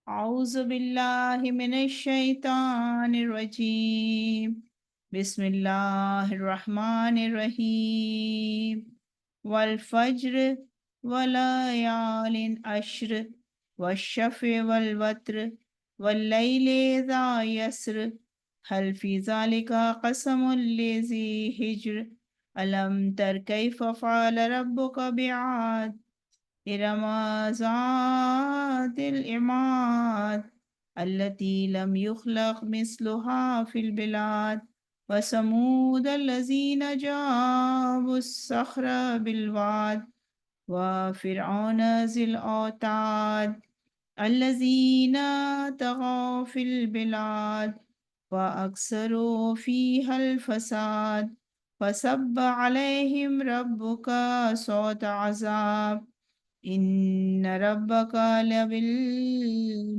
أعوذ بالله من الشيطان الرجيم بسم الله الرحمن الرحيم والفجر وليال عشر والشفع والوتر والليل إذا يسر هل في ذلك قسم لذي حجر ألم تر كيف فعل ربك بعاد إرم ذات العماد التي لم يخلق مثلها في البلاد وثمود الذين جابوا الصخر بالواد وفرعون ذي الأوتاد الذين طغوا في البلاد وأكثروا فيها الفساد فصب عليهم ربك صوت عذاب إن ربك لبالمرصاد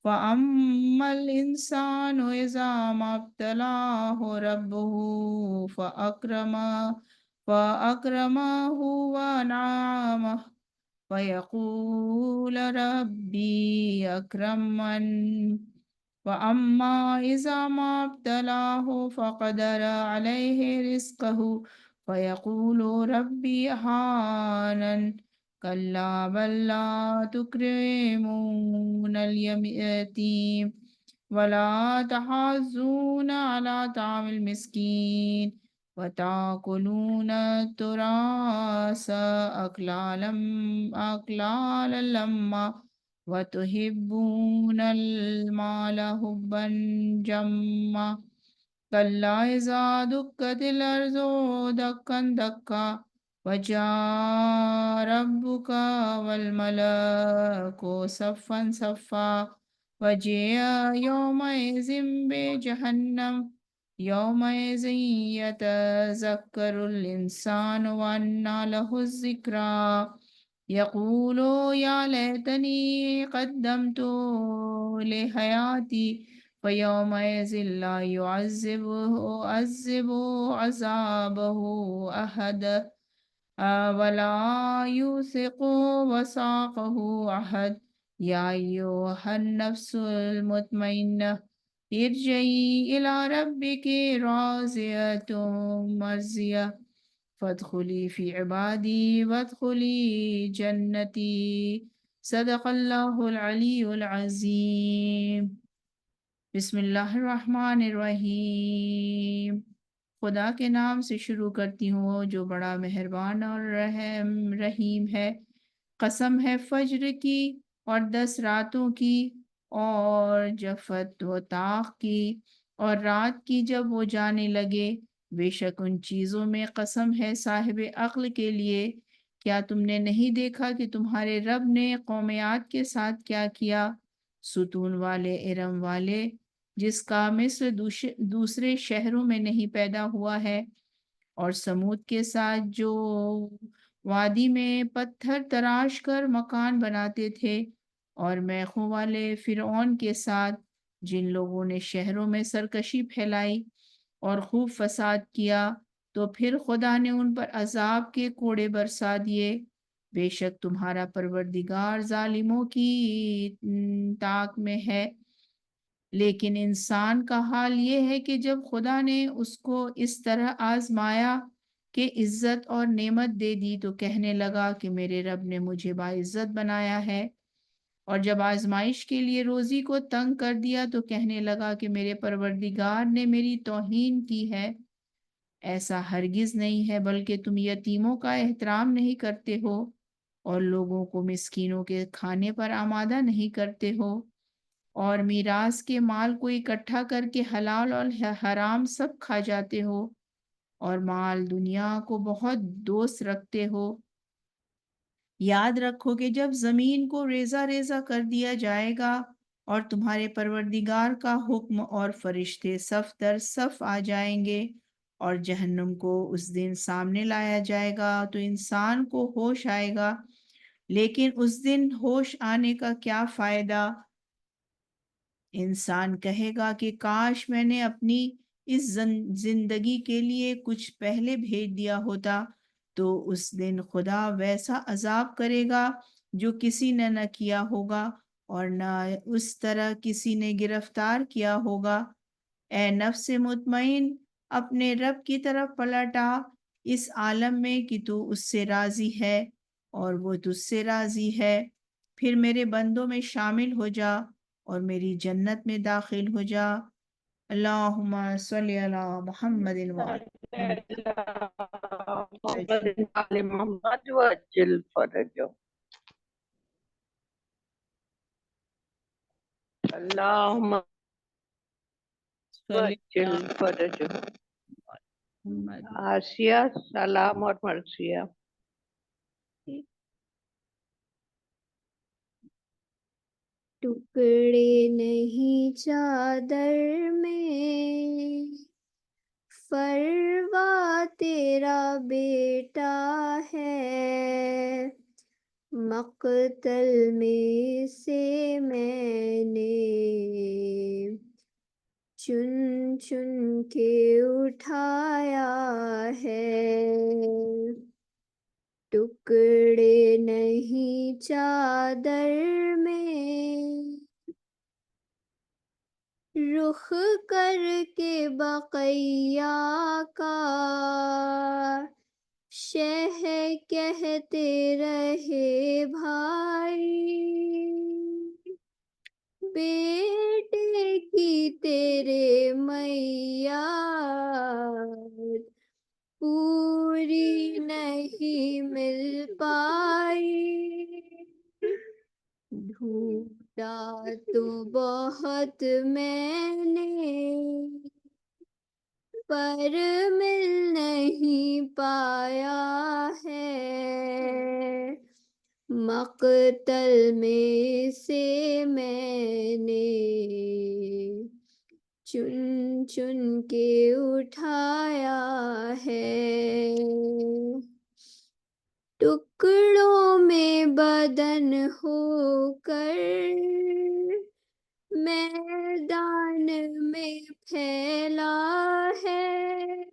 فأما الإنسان إذا ما ابتلاه ربه فأكرمه ونعمه ويقول ربي أكرمن وأما إذا ما ابتلاه فقدر عليه رزقه فيقول ربي أهانن كلا بل لا تكرمون اليتيم ولا تحاضون على طعام المسكين وتأكلون التراث أكلالا لما وتحبون المال حبا جما كلا إذا دكت الأرض دكا دكا وجاء ربك والملك صفا صفا وجيء يومئذ بجهنم يومئذ يتذكر الإنسان وأنى له الذكرى يقول يا ليتني قدمت لحياتي فيومئذ لا يعذب عذابه أحد ولا يوثق وثاقه أحد يا أيها النفس المطمئنة ارجعي إلى ربك راضية مرضية فادخلی فی عبادی وادخلی جنتی صدق اللہ العلی العظیم بسم اللہ الرحمن الرحیم خدا کے نام سے شروع کرتی ہوں جو بڑا مہربان اور رحیم ہے۔ قسم ہے فجر کی اور 10 راتوں کی اور جفت و طاق کی اور رات کی جب وہ جانے لگے، بے شک ان چیزوں میں قسم ہے صاحب عقل کے لیے۔ کیا تم نے نہیں دیکھا کہ تمہارے رب نے قوم عاد کے ساتھ کیا کیا؟ ستون والے ارم والے جس کا مثل دوسرے شہروں میں نہیں پیدا ہوا ہے، اور سمود کے ساتھ جو وادی میں پتھر تراش کر مکان بناتے تھے، اور میخوں والے فرعون کے ساتھ جن لوگوں نے شہروں میں سرکشی پھیلائی اور خوب فساد کیا، تو پھر خدا نے ان پر عذاب کے کوڑے برسا دیے۔ بے شک تمہارا پروردگار ظالموں کی طاق میں ہے۔ لیکن انسان کا حال یہ ہے کہ جب خدا نے اس کو اس طرح آزمایا کہ عزت اور نعمت دے دی تو کہنے لگا کہ میرے رب نے مجھے باعزت بنایا ہے، اور جب آزمائش کے لیے روزی کو تنگ کر دیا تو کہنے لگا کہ میرے پروردگار نے میری توہین کی ہے۔ ایسا ہرگز نہیں ہے، بلکہ تم یتیموں کا احترام نہیں کرتے ہو اور لوگوں کو مسکینوں کے کھانے پر آمادہ نہیں کرتے ہو، اور میراث کے مال کو اکٹھا کر کے حلال اور حرام سب کھا جاتے ہو، اور مال دنیا کو بہت دوست رکھتے ہو۔ یاد رکھو کہ جب زمین کو ریزہ ریزہ کر دیا جائے گا اور تمہارے پروردگار کا حکم اور فرشتے صف در صف آ جائیں گے اور جہنم کو اس دن سامنے لایا جائے گا تو انسان کو ہوش آئے گا، لیکن اس دن ہوش آنے کا کیا فائدہ؟ انسان کہے گا کہ کاش میں نے اپنی اس زندگی کے لیے کچھ پہلے بھیج دیا ہوتا۔ تو اس دن خدا ویسا عذاب کرے گا جو کسی نے نہ کیا ہوگا اور نہ اس طرح کسی نے گرفتار کیا ہوگا۔ اے نفس مطمئن، اپنے رب کی طرف پلٹ آ اس عالم میں کہ تو اس سے راضی ہے اور وہ تجھ سے راضی ہے۔ پھر میرے بندوں میں شامل ہو جا اور میری جنت میں داخل ہو جا۔ اللہم صلی علی محمد محمد آل محمد وعجل فرجہ۔ اللہم صلی وعجل علی فرجہ۔ محمد۔ آسیہ، سلام اور مرثیہ۔ ٹکڑے نہیں چادر میں، فروا تیرا بیٹا ہے، مقتل میں سے میں نے چن چن کے اٹھایا ہے۔ ٹکڑے نہیں چادر میں، رخ کر کے بقیہ کا شہ کہتے رہے بھائی، بیٹے کی تیرے میعاد پوری نہیں مل پائی۔ ڈھونڈا تو بہت میں نے، پر مل نہیں پایا ہے، مقتل میں سے میں نے چن چن کے اٹھایا ہے۔ ٹکڑوں میں بدن ہو کر میدان میں پھیلا ہے،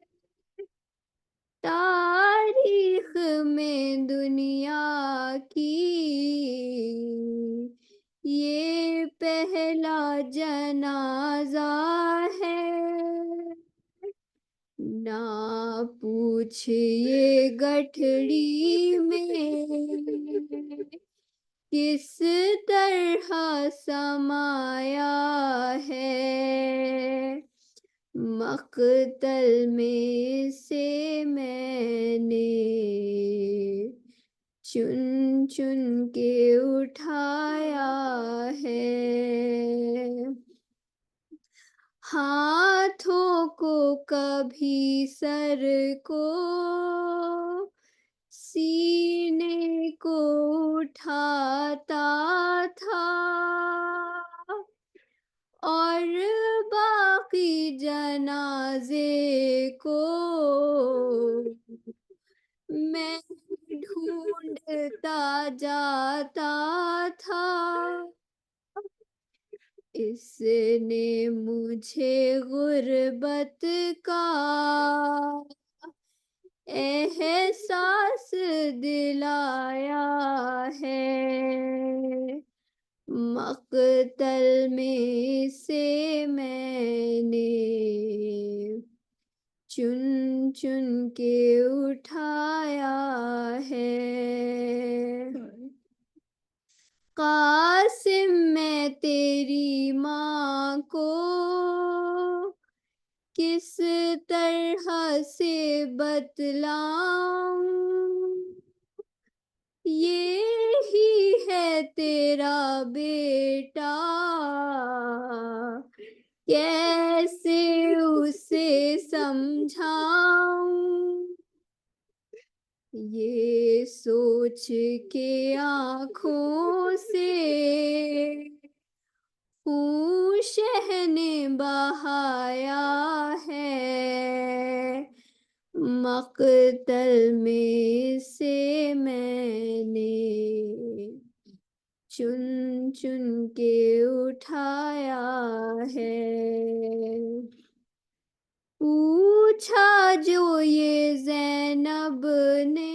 تاریخ میں دنیا کی یہ پہلا جنازہ ہے۔ نہ پوچھ یہ گٹھڑی میں کس طرح سمایا ہے، مقتل میں سے میں نے چن چن کے اٹھایا ہے۔ ہاتھوں کو کبھی سر کو سینے کو اٹھاتا تھا، اور باقی جنازے کو میں ڈھونڈتا جاتا تھا۔ اس نے مجھے غربت کا احساس دلایا ہے، مقتل میں سے میں نے چن چن کے اٹھایا ہے۔ قاسم میں تیری ماں کو کس طرح سے بتلاؤں، یہی ہے تیرا بیٹا کیسے اسے سمجھاؤں، یہ سوچ کے آنکھوں سے خون شہ نے بہایا ہے، مقتل میں سے میں نے چن چن کے اٹھایا ہے۔ پوچھا جو یہ زینب نے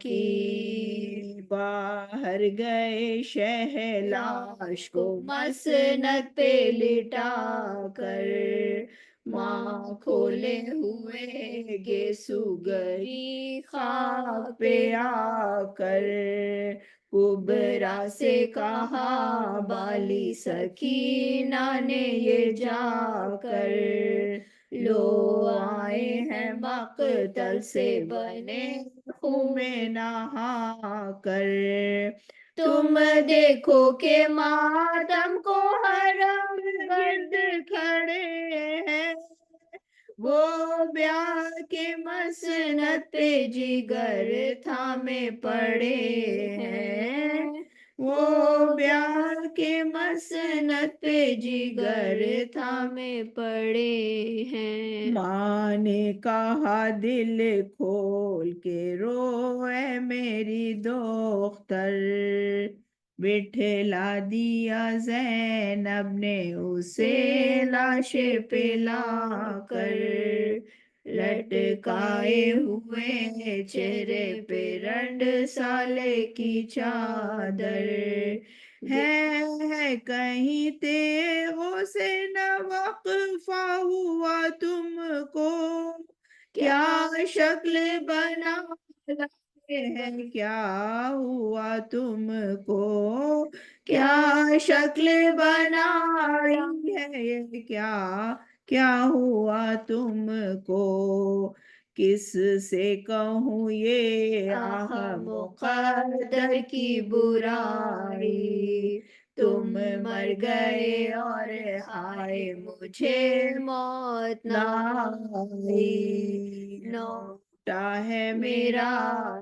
کی باہر گئے شہلاش کو مسند پہ لٹا کر ماں کھولے ہوئے گیسو گری خاک پہ آ کر کبرا سے کہا بالی سکینہ نے یہ جا کر لو آئے ہیں مقتل سے بنے خون میں نہا کر تم دیکھو کہ ماتم کو حرم گرد کھڑے ہیں وہ بیاہ کے مسند پہ جگر تھامے پڑے ہیں وہ بیاہ کے مسند پہ جگر تھامے پڑے ہیں ماں نے کہا دل کھول کے رو اے میری دختر بٹھلا دیا زینب نے اسے لاش پہ لا کر لٹکائے ہوئے چہرے پہ رنڈ سالے کی چادر ہے کہیں تیغوں سے نہ وقفہ ہوا تم کو کیا شکل بنا لائے ہیں کیا ہوا تم کو کیا شکل بنائی ہے یہ کیا ہوا تم کو کس سے کہوں یہ آہ مقدر کی برائی تم مر گئے اور ہائے مجھے موت نہ آئی نوٹا ہے میرا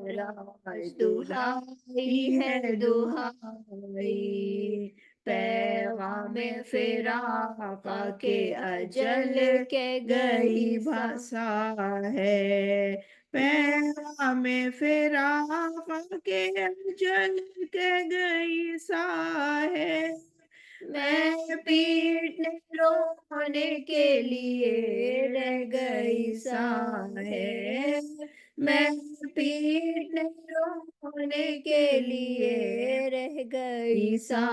راز دہائی ہے دہائی پیغام فراق کے اجل کے گئی بھسا ہے پیغام فراق کے اجل کے گئی سا ہے میں پیٹنے رونے کے لیے رہ گئی سا ہے میں پیٹنے رونے کے لیے رہ گئی سا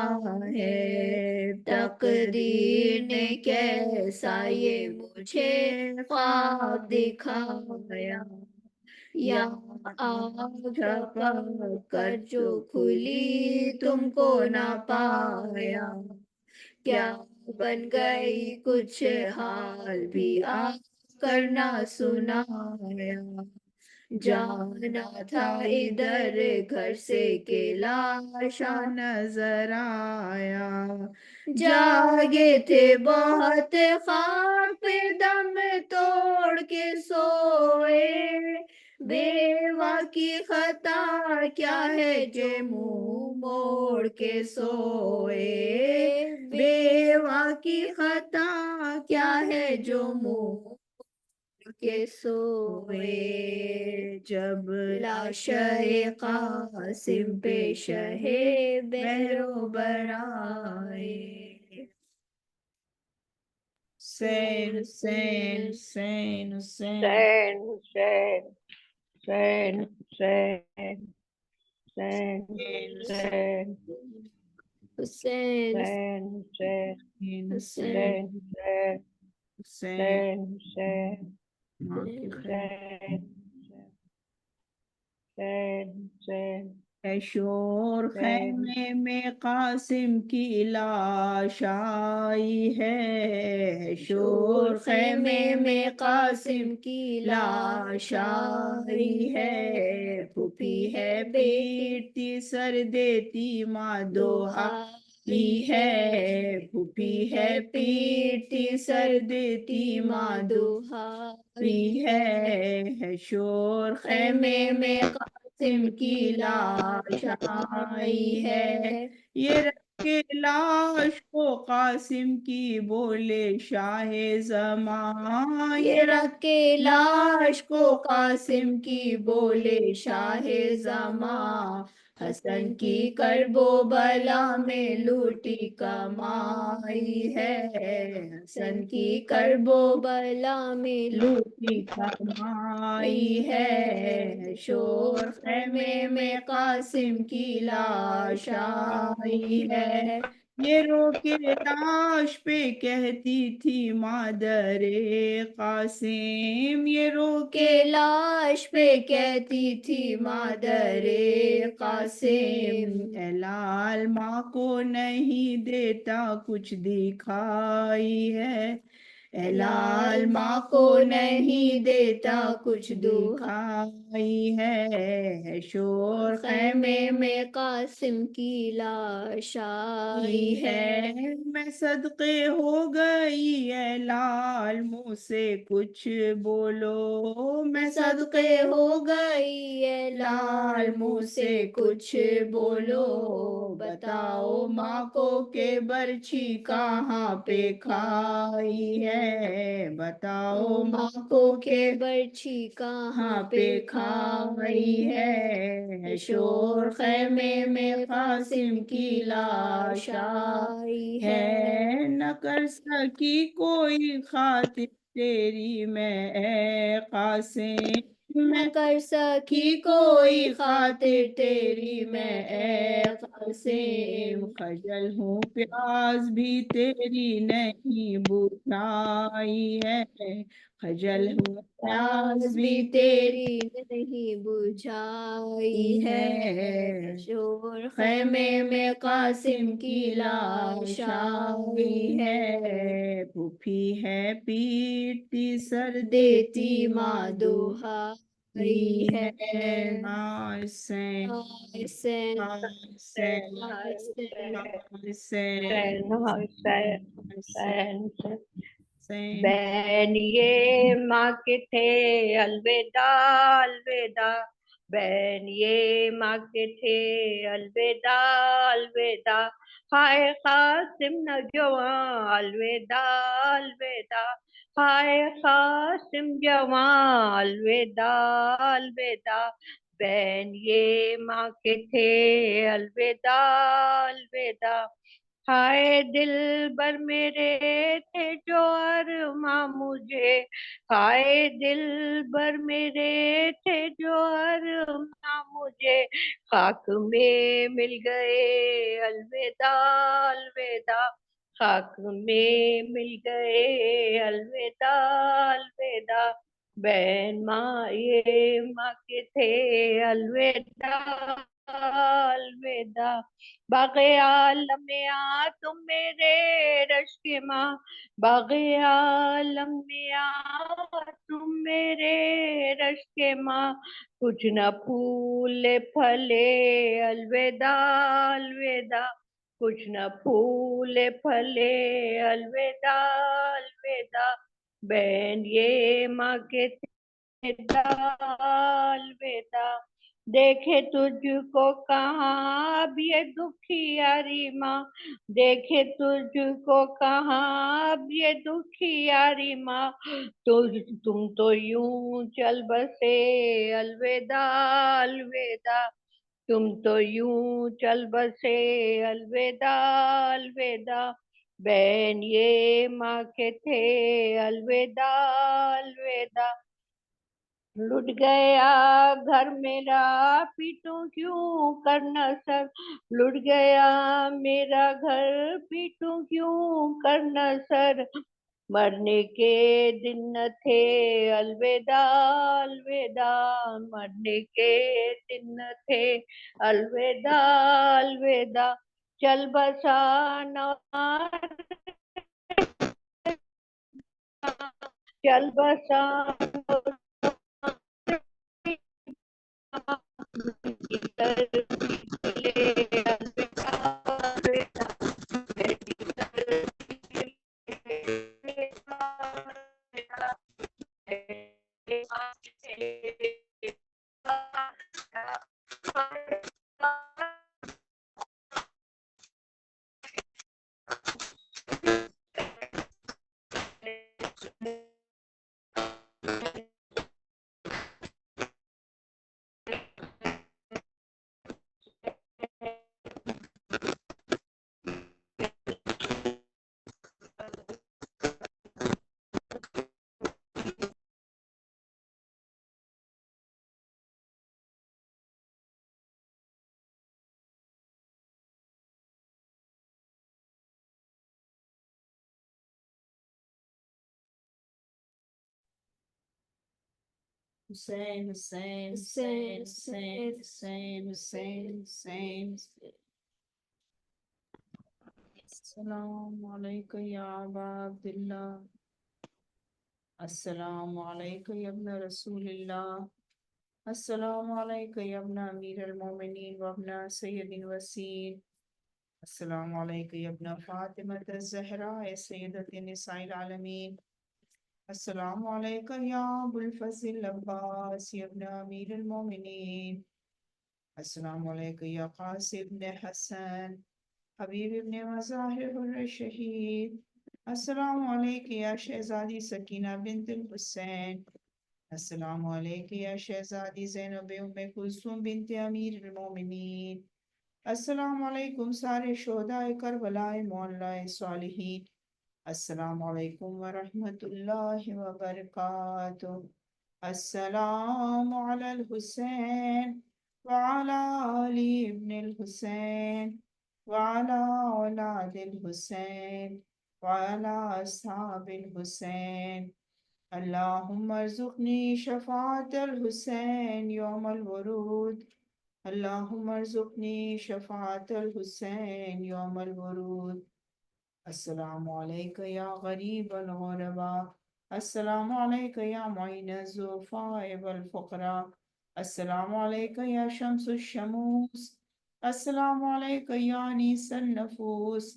ہے تقدیر نے کیسا یہ مجھے خواب دکھایا یا آنکھ جھپک کر جو کھلی تم کو نہ پایا کیا بن گئی کچھ حال بھی آ کر نہ سنایا جانا تھا ادھر گھر سے کہ لاشا نظر آیا جاگے تھے بہت خواب پہ دم توڑ کے سوئے بیوہ کی خطا کیا ہے جو منہ موڑ کے سوئے بیوہ کی خطا کیا ہے جو منہ کے سوئے جب لاش قاسم پہ شہ بہروبر آئے حسین حسین حسین حسین Hussein, Hussein, Hussein, Hussein, Hussein, Hussein, حسین Hussein, حسین Hussein, حسین Hussein, Hussein, ماں کی Hussein, Hussein, Hussein, ہے شور Hussein, خیمے میں قاسم کی لاش آئی ہے شور خیمے میں قاسم کی لاش آئی ہے پھوپھی ہے پیٹتی سر دیتی ماں دوہائی ہے پھوپھی ہے پیٹتی سر دیتی ماں دوہائی ہے شور خیمے میں قاسم کی لاش آئی ہے یہ رکھ کے لاش کو قاسم کی بولے شاہ زمان یہ رکھ کے لاش کو قاسم کی بولے شاہ زمان حسن کی کرب و بلا میں لوٹی کمائی ہے، حسن کی کرب و بلا میں لوٹی کمائی ہے، شور خیمے میں قاسم کی لاش آئی ہے، یہ رو کے لاش پہ کہتی تھی مادر قاسم، یہ رو کے لاش پہ کہتی تھی مادر قاسم، اے لال ماں کو نہیں دیتا کچھ دکھائی ہے، اے لال ماں کو نہیں دیتا کچھ دکھائی ہے، شور خیمے میں قاسم کی لاش آئی آئی ہے، ہے، میں صدقے ہو گئی اے لال منہ سے کچھ بولو، میں صدقے ہو گئی اے لال منہ سے کچھ بولو، بتاؤ ماں کو کہ برچھی کہاں پہ کھائی ہے، بتاؤ ماں کو کہ برچھی کہاں کہاں پہ کھائی ہے، شور خیمے میں قاسم کی لاش آئی ہے، نہ کر سکی کوئی خاطر تیری میں اے قاسم، نہ کر سکی کوئی خاطر تیری میں اے قاسم، خجل ہوں پیاس بھی تیری نہیں بجھائی ہے، خجل ہوں پیاس بھی تیری نہیں بجھائی ہے، شور خیمے میں قاسم کی لاش آئی ہے، پھوپھی ہے پیٹتی سر دیتی ماں دہائی ہے، حسین حسین حسین حسین حسین بہن یہ ماں کے تھے الوداع الوداع، بہن یہ ماں کے تھے الوداع الوداع، ہائے قاسم نوجوان الوداع الوداع، ہائے قاسم جوان الوداع الوداع، بہن یہ ماں کے تھے الوداع الوداع، ہائے دل بر میرے تھے جو ارماں مجھے، ہائے دل بر میرے تھے جو ارماں مجھے، خاک میں مل گئے الوداع الوداع، خاک میں مل گئے الوداع الوداع، بہن ماں یہ ماں کے تھے الوداع الوداع، باغ عالم میں آ تم میرے رشک ماں، باغ عالم میں آ تم میرے رشک ماں، کچھ نہ پھولے پھلے الوداع الوداع، کچھ نہ پھولے پھلے الوداع الوداع، بہن یہ ماں کے تھے الوداع، دیکھے تجھ کو کہاں اب یہ دکھیاری ماں، دیکھے تجھ کو کہاں اب یہ دکھیاری ماں، تم تو یوں چل بسے الوداع الوداع، تم تو یوں چل بسے الوداع الوداع، بہن یہ ماں کے تھے الوداع الوداع، لٹ گیا گھر میرا پیٹوں کیوں کر نہ سر، لٹ گیا میرا گھر پیٹوں کیوں کر نہ سر، مرنے کے دن نہ تھے الوداع الوداع، مرنے کے دن نہ تھے الوداع الوداع، چل بسا چل بسا حسین حسین حسین حسین حسین حسین حسین السلام علیکم یا ابا عبداللہ السلام علیکم یا ابن رسول اللہ السلام علیکم یا ابن امیر المومنین و ابن سید الوسیل السلام علیکم یا ابن فاطمہ الزہراء سیدۃ نساء العالمین السلام علیکم یا ابو الفضل عباس یا ابن امیر المومنین السلام علیکم یا قاسم ابن حسن حبیب ابن مظاہر الشہید السلام علیکم یا شہزادی سکینہ بنت الحسین السلام علیکم یا شہزادی زینب ام کلثوم بنت امیر المومنین السلام علیکم سارے شہداء کربلا معلیٰ صالحین السلام علیکم ورحمۃ اللہ وبرکاتہ السلام علی الحسین وعلی علی ابن الحسین وعلی اولاد الحسین وعلی اصحاب الحسین اللہم ارزقنی شفاعت الحسین یوم الورود اللہم ارزقنی شفاعت الحسین یوم الورود السلام علیکم یا غریب الغرباء السلام علیکم یا معین الضعفاء والفقراء السلام علیکم یا شمس الشموس السلام علیکم یا انیس النفوس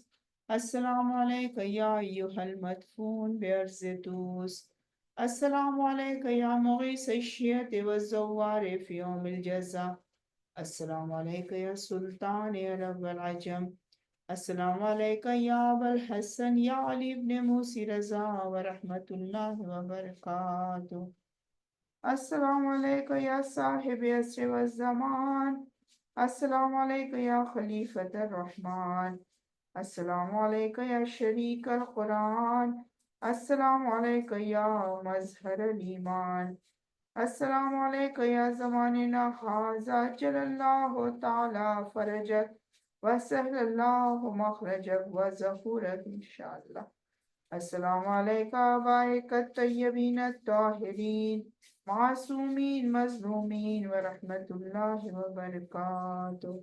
السلام علیکم یا ایہا المدفون بارض طوس السلام علیکم یا مغیث الشیعۃ والزوار فی یوم الجزا السلام علیکم یا سلطان عرب والعجم السلام علیکم یا ابا الحسن یا علی ابن موسی رضا ورحمۃ اللہ وبرکاتہ السلام علیکم یا صاحب عصر والزمان السلام علیکم یا خلیفۃ الرحمن السلام علیکم یا شریک القرآن السلام علیکم یا مظہر الایمان السلام علیکم یا زماننا ھذا جل اللہ تعالی فرجک وسهل اللہ مخرجک وظہورک انشاءاللہ السلام علیکم آبائک الطیبین الطاہرین معصومین مظلومین ورحمۃ اللہ وبرکاتہ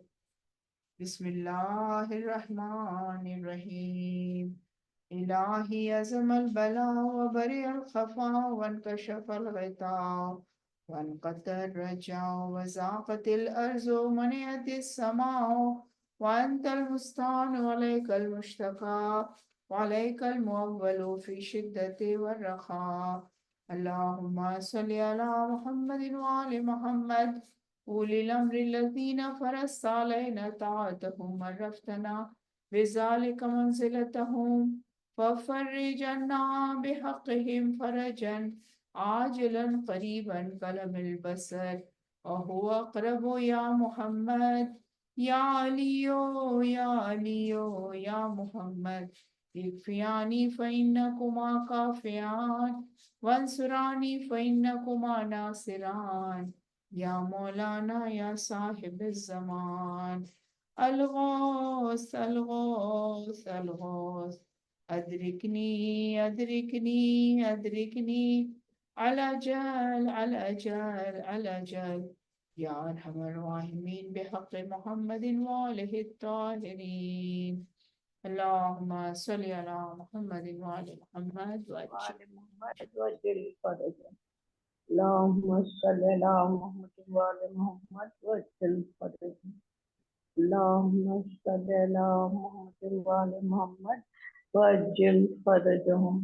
بسم اللہ الرحمن الرحیم الہی عظم البلاء وبرئ الخفاء وانکشف الغطاء وانقطع الرجاء وضاقت الارض ومنعت السماء وانت المستعان وعليك المشتكى وعليك المؤول في الشدة والرخاء اللهم صل على محمد وآل محمد أولي الأمر الذين فرضت علينا طاعتهم وعرفتنا بذلك منزلتهم ففرج عنا بحقهم فرجا عاجلا قريبا كلم البصر وهو أقرب يا محمد یا علیو یا علیو یا محمد اکفیانی فإنکما کافیان وانصرانی فإنکما ناصران یا مولانا یا صاحب الزمان الغوث الغوث الغوث ادرکنی ادرکنی ادرکنی الأجل الأجل الأجل یا ارحم الراحمین بحق محمد وآلہ الطاہرین اللہم صلی علی محمد وآل محمد وآل محمد وجل فرجهم اللهم صل على محمد وآل محمد وجل فرجهم اللهم صل على محمد وآل محمد وجل فرجهم